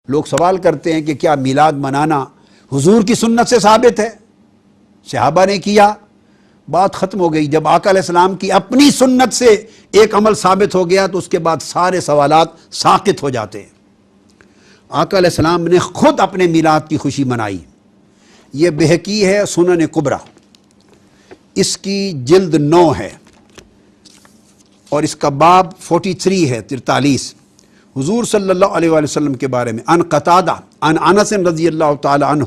لوگ سوال کرتے ہیں کہ کیا میلاد منانا حضور کی سنت سے ثابت ہے؟ صحابہ نے کیا، بات ختم ہو گئی۔ جب آقا علیہ السلام کی اپنی سنت سے ایک عمل ثابت ہو گیا تو اس کے بعد سارے سوالات ساقط ہو جاتے ہیں۔ آقا علیہ السلام نے خود اپنے میلاد کی خوشی منائی۔ یہ بہقی ہے سنن کبریٰ، اس کی جلد 9 ہے اور اس کا باب 43 ہے 43۔ حضور صلی اللہ علیہ وآلہ وسلم کے بارے میں ان قتادہ ان انس رضی اللہ تعالی عنہ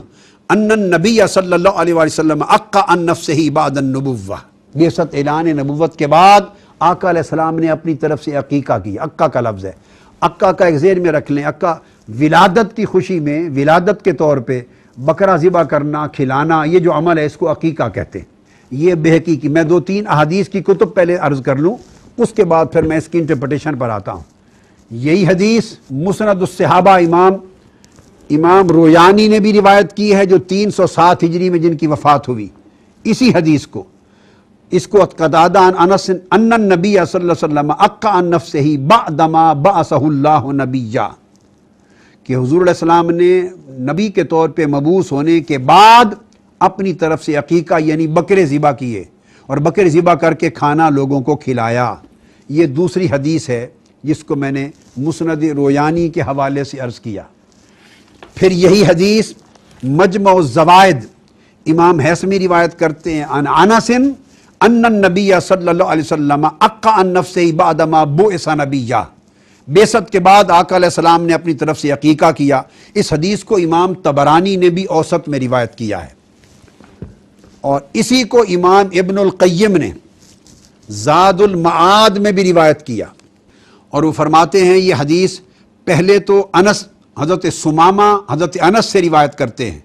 ان النبی صلی اللہ علیہ وآلہ وسلم عقا عن نفسہ بعد النبوہ، بعثت اعلان نبوت کے بعد آقا علیہ السلام نے اپنی طرف سے عقیقہ کی۔ عقا کا لفظ ہے، عقا کا ایک ذہن میں رکھ لیں، عقا ولادت کی خوشی میں، ولادت کے طور پہ بکرا ذبح کرنا، کھلانا، یہ جو عمل ہے اس کو عقیقہ کہتے ہیں۔ یہ بہقی کی، میں 2-3 احادیث کی کتب پہلے عرض کر لوں، اس کے بعد پھر میں اس کی انٹرپریٹیشن پر آتا ہوں۔ یہی حدیث مسند الصحابہ امام رویانی نے بھی روایت کی ہے، جو 307 ہجری میں جن کی وفات ہوئی۔ اسی حدیث کو، اس کو قتادہ عن انس ان النبی صلی اللہ علیہ وسلم عقا عن نفسہ بعدما بعثہ اللہ نبیا، کہ حضور علیہ السلام نے نبی کے طور پہ مبعوث ہونے کے بعد اپنی طرف سے عقیقہ یعنی بکرے ذبح کیے اور بکرے ذبح کر کے کھانا لوگوں کو کھلایا۔ یہ دوسری حدیث ہے جس کو میں نے مسند رویانی کے حوالے سے عرض کیا۔ پھر یہی حدیث مجمع الزوائد امام حیثمی روایت کرتے ہیں عن انس ان النبی صلی اللہ علیہ وسلم عقا عن نفسہ بعدما بعث نبیا، بعثت کے بعد آقا علیہ السلام نے اپنی طرف سے عقیقہ کیا۔ اس حدیث کو امام طبرانی نے بھی اوسط میں روایت کیا ہے، اور اسی کو امام ابن القیم نے زاد المعاد میں بھی روایت کیا، اور وہ فرماتے ہیں یہ حدیث پہلے تو انس حضرت ثمامہ حضرت انس سے روایت کرتے ہیں،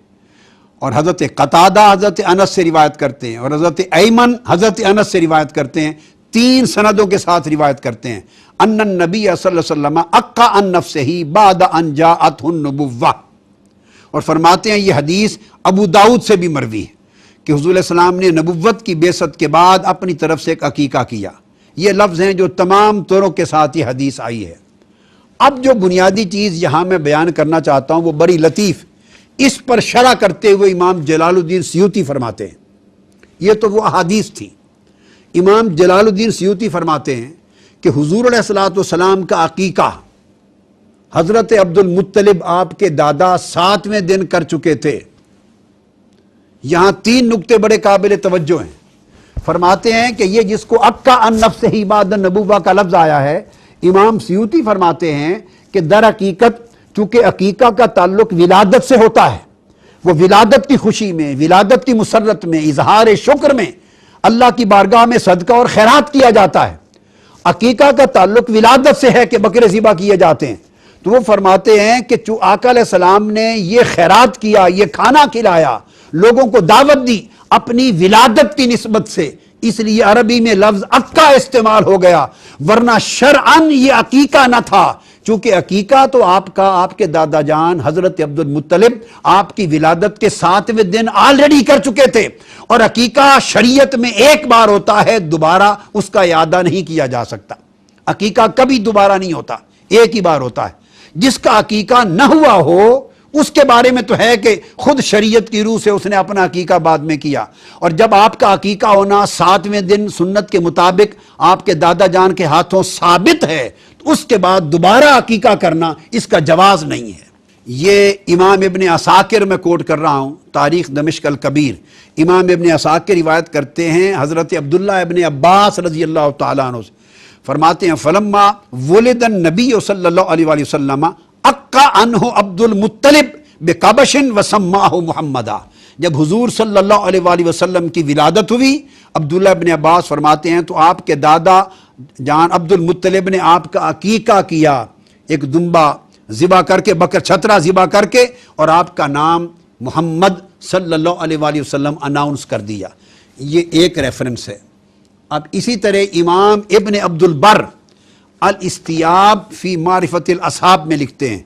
اور حضرت قتادہ حضرت انس سے روایت کرتے ہیں، اور حضرت ایمن حضرت انس سے روایت کرتے ہیں، 3 سندوں کے ساتھ روایت کرتے ہیں۔ ان النبی صلی اللہ علیہ وسلم عقا عن نفسہ بعد ان جاءتہ النبوہ، اور فرماتے ہیں یہ حدیث ابو داؤد سے بھی مروی ہے کہ حضور علیہ السلام نے نبوت کی بعثت کے بعد اپنی طرف سے ایک عقیقہ کیا۔ یہ لفظ ہیں جو تمام طرق کے ساتھ یہ حدیث آئی ہے۔ اب جو بنیادی چیز یہاں میں بیان کرنا چاہتا ہوں وہ بڑی لطیف، اس پر شرح کرتے ہوئے امام جلال الدین سیوطی فرماتے ہیں، یہ تو وہ احادیث تھی۔ امام جلال الدین سیوطی فرماتے ہیں کہ حضور علیہ السلام کا عقیقہ حضرت عبد المطلب آپ کے دادا 7ویں دن کر چکے تھے۔ یہاں 3 نکتے بڑے قابل توجہ ہیں۔ فرماتے ہیں کہ یہ جس کو عقا عن نفسہ بعد النبوہ کا لفظ آیا ہے، امام سیوطی فرماتے ہیں کہ در حقیقت چونکہ عقیقہ کا تعلق ولادت سے ہوتا ہے، وہ ولادت کی خوشی میں، ولادت کی مسرت میں، اظہار شکر میں اللہ کی بارگاہ میں صدقہ اور خیرات کیا جاتا ہے۔ عقیقہ کا تعلق ولادت سے ہے کہ بکرے ذبح کیے جاتے ہیں۔ تو وہ فرماتے ہیں کہ چونکہ آقا علیہ السلام نے یہ خیرات کیا، یہ کھانا کھلایا، لوگوں کو دعوت دی اپنی ولادت کی نسبت سے، اس لیے عربی میں لفظ عقا استعمال ہو گیا، ورنہ شرعاً یہ عقیقہ نہ تھا، چونکہ عقیقہ تو آپ کے دادا جان حضرت عبد المطلب آپ کی ولادت کے 7ویں دن آلریڈی کر چکے تھے، اور عقیقہ شریعت میں ایک بار ہوتا ہے، دوبارہ اس کا اعادہ نہیں کیا جا سکتا۔ عقیقہ کبھی دوبارہ نہیں ہوتا، ایک ہی بار ہوتا ہے۔ جس کا عقیقہ نہ ہوا ہو اس کے بارے میں تو ہے کہ خود شریعت کی روح سے اس نے اپنا عقیقہ بعد میں کیا، اور جب آپ کا عقیقہ ہونا 7ویں دن سنت کے مطابق آپ کے دادا جان کے ہاتھوں ثابت ہے، تو اس کے بعد دوبارہ عقیقہ کرنا اس کا جواز نہیں ہے۔ یہ امام ابن عساکر میں کوٹ کر رہا ہوں، تاریخ دمشق الکبیر، امام ابن عساکر روایت کرتے ہیں حضرت عبداللہ ابن عباس رضی اللہ تعالیٰ عنہ سے، فرماتے ہیں فلما ولد النبی صلی اللہ علیہ وآلہ وسلم عقا عنہ عبد المطلب بقبش وسماہ محمدا، جب حضور صلی اللہ علیہ وآلہ وسلم کی ولادت ہوئی، عبداللہ ابن عباس فرماتے ہیں تو آپ کے دادا جان عبد المطلب نے آپ کا عقیقہ کیا، ایک دمبا ذبح کر کے، بکر چھترا ذبح کر کے، اور آپ کا نام محمد صلی اللہ علیہ وآلہ وسلم اناؤنس کر دیا۔ یہ ایک ریفرنس ہے۔ اب اسی طرح امام ابن عبد البر الاستیاب فی معرفت الاصحاب میں لکھتے ہیں،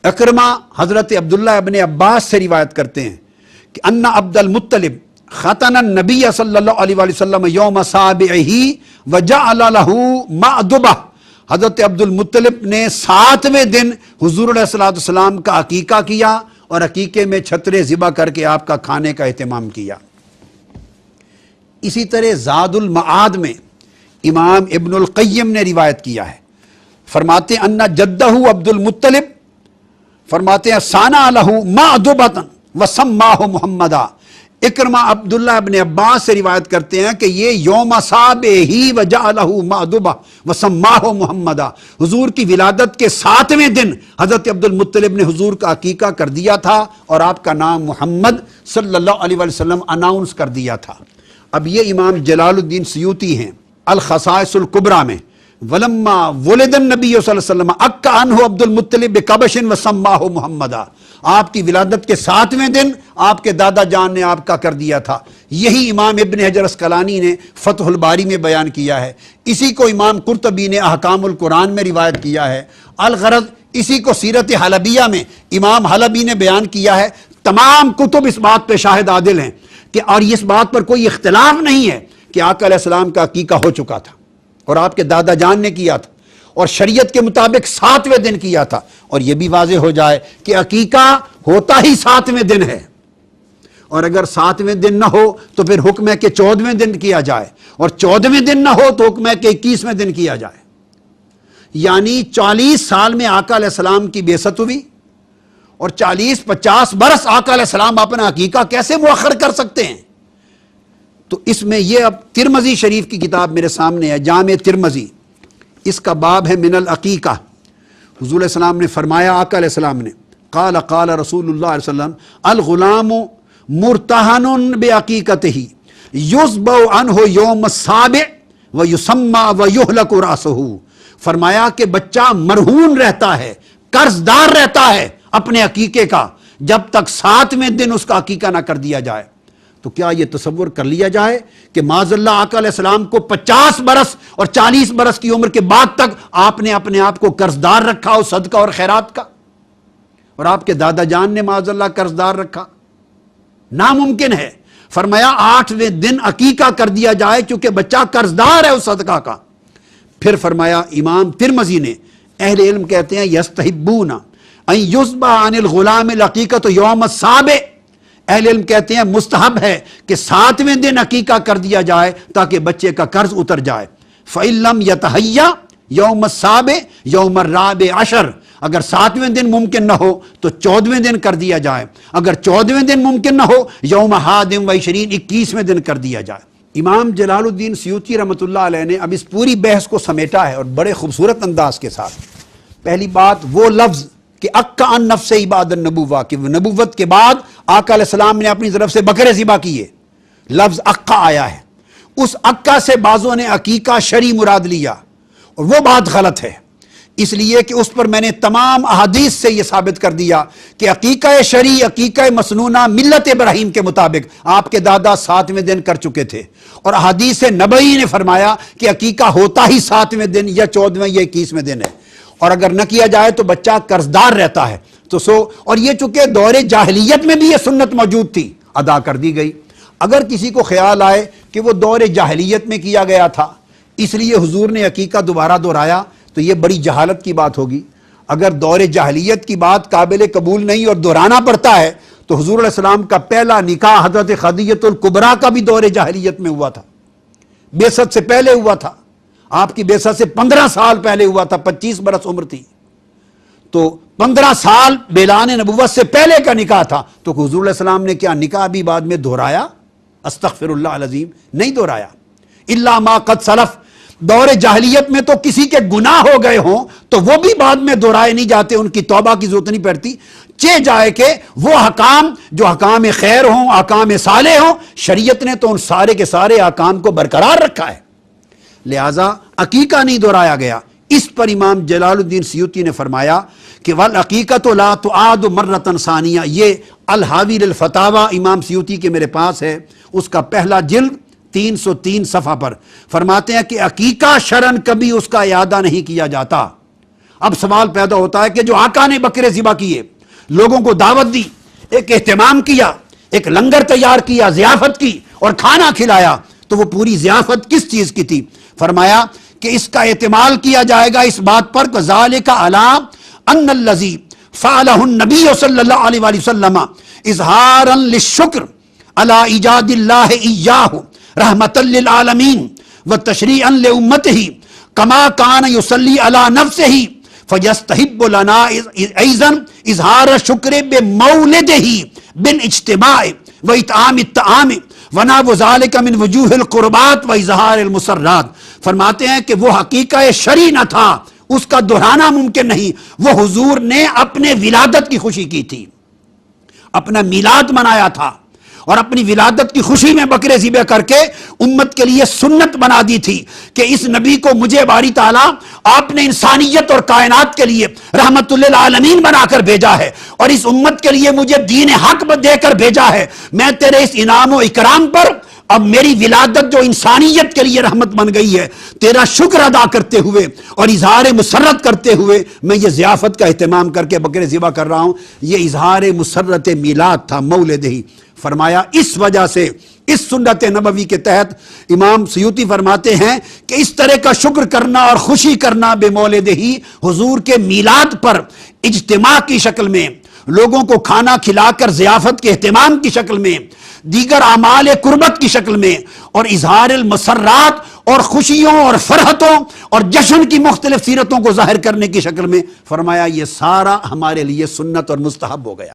اکرمہ حضرت عبداللہ ابن عباس سے روایت کرتے ہیں کہ ان عبد المطلب ختن النبی صلی اللہ علیہ وآلہ وسلم یوم سابعہ وجعل له مأدبہ حضرت عبد المطلب نے 7ویں دن حضور علیہ الصلوۃ والسلام کا عقیقہ کیا اور عقیقے میں چھترے ذبح کر کے آپ کا کھانے کا اہتمام کیا۔ اسی طرح زاد المعاد میں امام ابن القیم نے روایت کیا ہے، فرماتے ہیں ان جدہ عبد المطلب فرماتے ہیں سانا لہ مأدبۃ وسماہ محمدا۔ اکرمہ عبداللہ ابن عباس سے روایت کرتے ہیں کہ یہ یوم صابہ وجعلہ مأدبہ وسماہ محمدا، حضور کی ولادت کے 7ویں دن حضرت عبد المطلب نے حضور کا عقیقہ کر دیا تھا اور آپ کا نام محمد صلی اللہ علیہ وسلم اناؤنس کر دیا تھا۔ اب یہ امام جلال الدین سیوطی ہیں الخصائص الکبریٰ میں، ولما ولد النبی صلی اللہ علیہ وسلم اکا عنہ عبد المطلب بکبش وسماہ محمدا، آپ کی ولادت کے 7ویں دن آپ کے دادا جان نے آپ کا کر دیا تھا۔ یہی امام ابن حجر اسقلانی نے فتح الباری میں بیان کیا ہے، اسی کو امام قرطبی نے احکام القرآن میں روایت کیا ہے، الغرض اسی کو سیرت حلبیہ میں امام حلبی نے بیان کیا ہے۔ تمام کتب اس بات پہ شاہد عادل ہیں کہ اور اس بات پر کوئی اختلاف نہیں ہے کہ آقا علیہ السلام کا عقیقہ ہو چکا تھا اور آپ کے دادا جان نے کیا تھا اور شریعت کے مطابق 7ویں دن کیا تھا۔ اور یہ بھی واضح ہو جائے کہ عقیقہ ہوتا ہی 7ویں دن ہے، اور اگر 7ویں دن نہ ہو تو پھر حکم ہے کہ 14ویں دن کیا جائے، اور 14ویں دن نہ ہو تو حکم ہے کہ 21ویں دن کیا جائے۔ یعنی 40 سال میں آقا علیہ السلام کی بعثت ہوئی اور 40-50 برس آقا علیہ السلام اپنا عقیقہ کیسے مؤخر کر سکتے ہیں؟ تو اس میں یہ اب ترمذی شریف کی کتاب میرے سامنے ہے، جامع ترمذی، اس کا باب ہے من العقیقہ۔ حضور علیہ السلام نے فرمایا، آقا علیہ السلام نے قال قال رسول اللہ علیہ وسلم الغلام مرتہن بعقیقتہ یذبح عنہ یوم السابع ویسمى ویہلک رأسہ، فرمایا کہ بچہ مرہون رہتا ہے، قرض دار رہتا ہے اپنے عقیقے کا جب تک 7ویں دن اس کا عقیقہ نہ کر دیا جائے۔ تو کیا یہ تصور کر لیا جائے کہ معاذ اللہ آقا علیہ السلام کو 50 برس اور 40 برس کی عمر کے بعد تک آپ نے اپنے آپ کو قرض دار رکھا ہو صدقہ اور خیرات کا، اور آپ کے دادا جان نے معاذ اللہ قرض دار رکھا؟ ناممکن ہے۔ فرمایا 8ویں دن عقیقہ کر دیا جائے کیونکہ بچہ قرض دار ہے اس صدقہ کا۔ پھر فرمایا امام ترمذی نے، اہل علم کہتے ہیں یستحبون ان یذبح عن الغلام العقیقۃ یوم السابع، اہل علم کہتے ہیں مستحب ہے کہ 7ویں دن عقیقہ کر دیا جائے تاکہ بچے کا قرض اتر جائے۔ فَإِن لَمْ يَتَحَيَّ یوم السابع یوم الرابع عشر، اگر 7ویں دن ممکن نہ ہو تو 14ویں دن کر دیا جائے، اگر 14ویں دن ممکن نہ ہو یوم حادم و 21ویں دن کر دیا جائے۔ امام جلال الدین سیوطی رحمۃ اللہ علیہ نے اب اس پوری بحث کو سمیٹا ہے اور بڑے خوبصورت انداز کے ساتھ۔ پہلی بات وہ لفظ کہ اکا ان نفس عباد النبوہ، کہ نبوت کے بعد آقا علیہ السلام نے اپنی طرف سے بکرے ذبح کیے، لفظ اکا آیا ہے، اس اکا سے بعضوں نے عقیقہ شرعی مراد لیا اور وہ بات غلط ہے، اس لیے کہ اس پر میں نے تمام احادیث سے یہ ثابت کر دیا کہ عقیقہ شرعی عقیقہ مسنونہ ملت ابراہیم کے مطابق آپ کے دادا 7ویں دن کر چکے تھے، اور احادیث نبوی نے فرمایا کہ عقیقہ ہوتا ہی 7ویں دن یا 14ویں یا 21ویں دن ہے، اور اگر نہ کیا جائے تو بچہ قرض دار رہتا ہے۔ تو اور یہ چونکہ دور جاہلیت میں بھی یہ سنت موجود تھی، ادا کر دی گئی۔ اگر کسی کو خیال آئے کہ وہ دور جاہلیت میں کیا گیا تھا اس لیے حضور نے عقیقہ دوبارہ دہرایا تو یہ بڑی جہالت کی بات ہوگی۔ اگر دور جاہلیت کی بات قابل قبول نہیں اور دہرانا پڑتا ہے تو حضور علیہ السلام کا پہلا نکاح حضرت خدیجہ الکبریٰ کا بھی دور جاہلیت میں ہوا تھا، بعثت سے پہلے ہوا تھا، آپ کی بعثت سے 15 سال پہلے ہوا تھا، 25 برس عمر تھی، تو 15 سال اعلان نبوت سے پہلے کا نکاح تھا، تو حضور علیہ السلام نے کیا نکاح بھی بعد میں دہرایا؟ استغفر اللہ العظیم، نہیں دہرایا۔ الا ما قد سلف، دور جاہلیت میں تو کسی کے گناہ ہو گئے ہوں تو وہ بھی بعد میں دہرائے نہیں جاتے، ان کی توبہ کی ضرورت نہیں پڑتی، چہ جائے کہ وہ حکام جو حکام خیر ہوں، حکام صالح ہوں، شریعت نے تو ان سارے کے سارے حکام کو برقرار رکھا ہے، لہذا عقیقہ نہیں دہرایا گیا۔ اس پر امام جلال الدین سیوطی نے فرمایا کہ والعقیقۃ لا تعاد مرۃ ثانیہ، یہ الحاوی للفتاوی امام سیوطی کے میرے پاس ہے، اس کا پہلا جلد 303 صفحہ پر فرماتے ہیں کہ عقیقہ شرعن کبھی اس کا اعادہ نہیں کیا جاتا۔ اب سوال پیدا ہوتا ہے کہ جو آقا نے بکرے ذبح کیے، لوگوں کو دعوت دی، ایک اہتمام کیا، ایک لنگر تیار کیا، ضیافت کی اور کھانا کھلایا، تو وہ پوری ضیافت کس چیز کی تھی؟ فرمایا کہ اس کا اعتماد کیا جائے گا اس بات پر کہ ذالک علی ان الذی فعلہ النبی صلی اللہ علیہ وآلہ وسلم اظہارا للشکر علی ایجاد اللہ ایاہ رحمتا للعالمین وتشریعا لامتہ کما کان یصلی علی نفسہ فیستحب لنا ایضا اظہار شکر بمولدہ بالاجتماع واطعام الطعام ونحو ذلک من وجوہ القربات واظہار المسرات۔ فرماتے ہیں کہ وہ حقیقہ شرعی نہ تھا، اس کا دہرانا ممکن نہیں، وہ حضور نے اپنے ولادت کی خوشی کی تھی، اپنا میلاد منایا تھا، اور اپنی ولادت کی خوشی میں بکرے ذبح کر کے امت کے لیے سنت بنا دی تھی کہ اس نبی کو مجھے باری تعالیٰ آپ نے انسانیت اور کائنات کے لیے رحمت للعالمین بنا کر بھیجا ہے، اور اس امت کے لیے مجھے دین حق دے کر بھیجا ہے۔ میں تیرے اس انعام و اکرام پر اب میری ولادت جو انسانیت کے لیے رحمت بن گئی ہے، تیرا شکر ادا کرتے ہوئے اور اظہار مسرت کرتے ہوئے میں یہ ضیافت کا اہتمام کر کے بکرے ذبح کر رہا ہوں۔ یہ اظہار مسرت میلاد تھا، مولد ہی۔ فرمایا اس وجہ سے اس سنت نبوی کے تحت امام سیوطی فرماتے ہیں کہ اس طرح کا شکر کرنا اور خوشی کرنا بے مولد ہی، حضور کے میلاد پر اجتماع کی شکل میں، لوگوں کو کھانا کھلا کر ضیافت کے اہتمام کی شکل میں، دیگر اعمال قربت کی شکل میں، اور اظہار المسرات اور خوشیوں اور فرحتوں اور جشن کی مختلف سیرتوں کو ظاہر کرنے کی شکل میں، فرمایا یہ سارا ہمارے لیے سنت اور مستحب ہو گیا۔